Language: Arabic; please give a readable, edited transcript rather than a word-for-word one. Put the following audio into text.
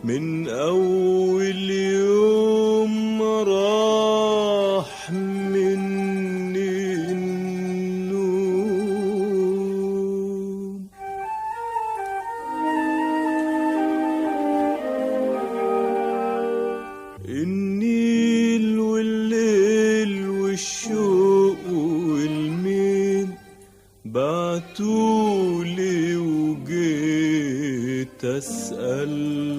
من أول يوم راح مني النوم. النيل والليل والشوق والميل بعتولي وجيت أسأل